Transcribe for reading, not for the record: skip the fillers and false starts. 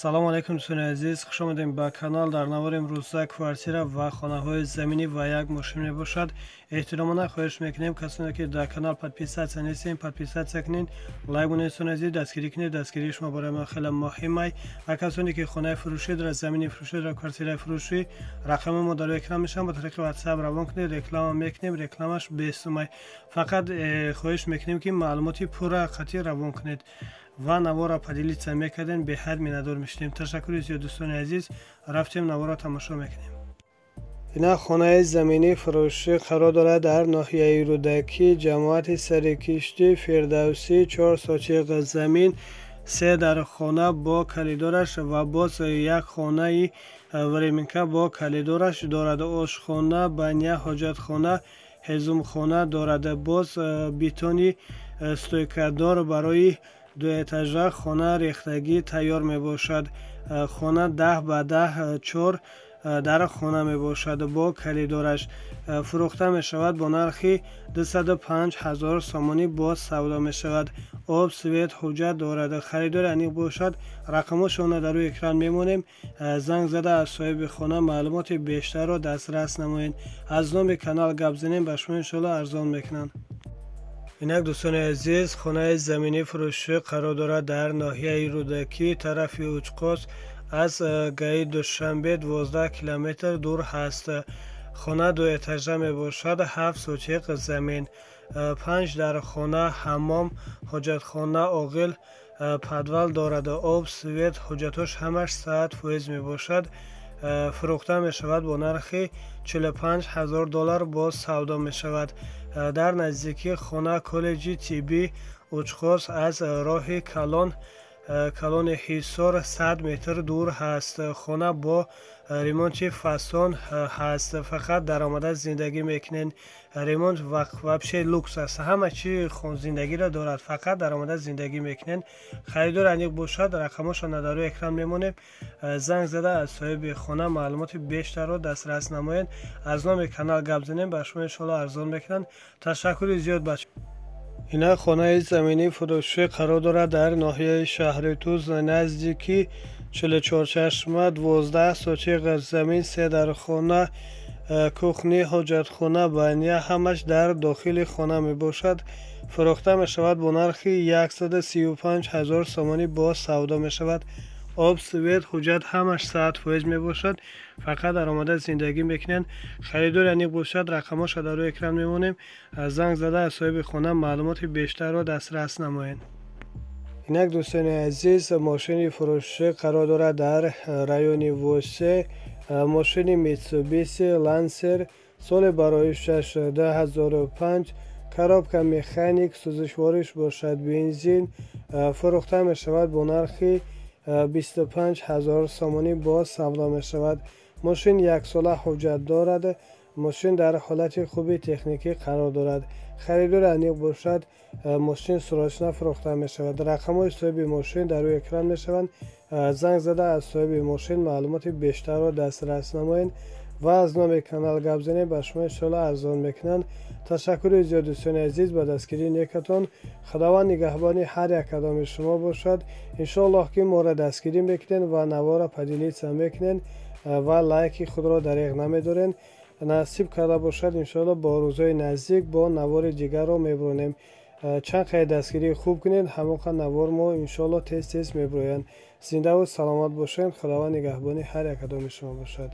салому алейкум дӯстони азиз, хуш омадем ба канал. Дар навори имрӯза квартира ва хонаҳои заминӣ ва як мошин мебошад. эҳтиромона хоҳиш мекунем касоне ки дар канал подписатсия нестем, подписатсия кунед, лайк бонед, дӯстони азиз дастгирӣ кунед. Дастгирии шумо барои ман хеле муҳим. ва касоне ки хонаи фурӯшӣ дорад, замини фурӯшӣ дорад, квартираи фурӯшӣ, рақами мо дар экран мешавад. Ба тариқи WhatsApp равон кунед, реклама мекунем, рекламаш без сумай. Фақат хоҳиш мекунем ки маълумоти пурра қатъӣ равон кунед ва навора поделитсия мекардем. Беҳад миннатдор мешудем. Ташаккури зиёд дӯстони азиз. Рафтем навора тамошо мекунем. ина хонаи заминӣ фурӯшӣ қарор дорад дар ноҳияи Рӯдакӣ, ҷамоати Сари Кишти, Фирдавсӣ. 4 сотиқ замин, 3 дар хона бо калидораш ва боз як хонаи временка бо калидораш дорад. Ошхона, баня, ҳоҷатхона, ҳезумхона дорад. Боз бетони стойкадор барои дуэтажа хона рехтагӣ тайёр мебошад. хона 10 ба 10 4 дар хона мебошад бо калидораш. фурӯхта мешавад бо нархи 205 000 сомонӣ боз савдо мешавад. об, свет, ҳуҷҷат дорад. харидори аниқ бошад, рақамошона дар рӯи экран мемонем. занг зада аз соҳиби хона маълумоти бештарро дастрас намоед. аз номи канал гап занем, ба шумо иншоалло арзон мекунанд. инак дӯстони азиз, хонаи заминӣ фурӯшӣ қарор дорад дар ноҳияи Рӯдакӣ, тарафи Уҷқос. аз гаи Душанбе 12 километр дур ҳаст. хона дуэтажа мебошад. 7 сотиқ замин, 5 дар хона, ҳаммом, ҳоҷатхона, оғил, падвал дорад. об, свет, ҳоҷатош ҳамаш 100% мебошад. фурӯхта мешавад бо нархи $45,000 боз савдо мешавад. дар наздикии хона коллеҷи тиббӣ Уҷқос аз роҳи калони Ҳисор 100 метр дур ҳаст. хона бо ремонти фасон ҳаст. фақат даромада зиндагӣ мекунед. ремонт вообще лукс аст. ҳама чи зиндагиро дорад, фақат даромада зиндагӣ мекунед. харидор аниқ бошад, рақамошона дар рӯи экран мемонем. занг зада аз соҳиби хона маълумоти бештарро дастрас намоед. аз номи канал гап занем, ба шумо иншоалло арзон мекунанд. ташаккури зиёд бача. ина хонаи заминӣ фурӯшӣ қарор дорад дар ноҳияи шаҳри Туз, наздики 44 чашма. 12 сотиқ замин, 3 дар хона, кухни, ҳоҷатхона, баня, ҳамаш дар дохили хона мебошад. фурӯхта мешавад бо нархи 135,000 сомонӣ боз савдо мешавад. об, свет, ҳуҷҷат ҳамаш 100% мебошад. фақат даромада зиндагӣ мекунанд. харидори аниқ бошад, рақамоша дар рӯи экран мемонем. занг зада аз соҳиби хона маълумоти бештарро дастрас намоед. инак дӯстони азиз, мошини фурӯшӣ қарор дорад дар райони Восе. мошини Mitsubishi Lancer, соли бароишаш 2005, коробка механик, сӯзишвориш бошад бензин. фурӯхта мешавад бо нархи 25,000 сомонӣ боз савдо мешавад. мошин яксола ҳуҷҷат дорад. мошин дар ҳолати хуби техникӣ қарор дорад. харидори аниқ бошад, мошин срочна фурӯхта мешавад. рақамҳои соҳиби мошин дар рӯи экран мешаванд. занг зада аз соҳиби мошин маълумоти бештарро дастрас намоед ва аз номи канал гап занем, ба шумо иншоалло арзон мекунанд. ташаккури зиёд дӯстони азиз ба дастгирии некатон. худованд нигаҳбони ҳар як кадоми шумо бошад. иншоаллоҳ ки моро дастгирӣ мекунед ва навора поделитсия мекунед ва лайки худро дареғ намедоред. насиб карда бошад, иншоалло бо рӯзҳои наздик бо навори дигарро мебуронем. чанд қадр дастгирии хуб кунед, ҳамон қадр навор мо иншоалло тез мебуроянд. зиндаву саломат бошед. худованд нигаҳбони ҳар як кадоми шумо бошад.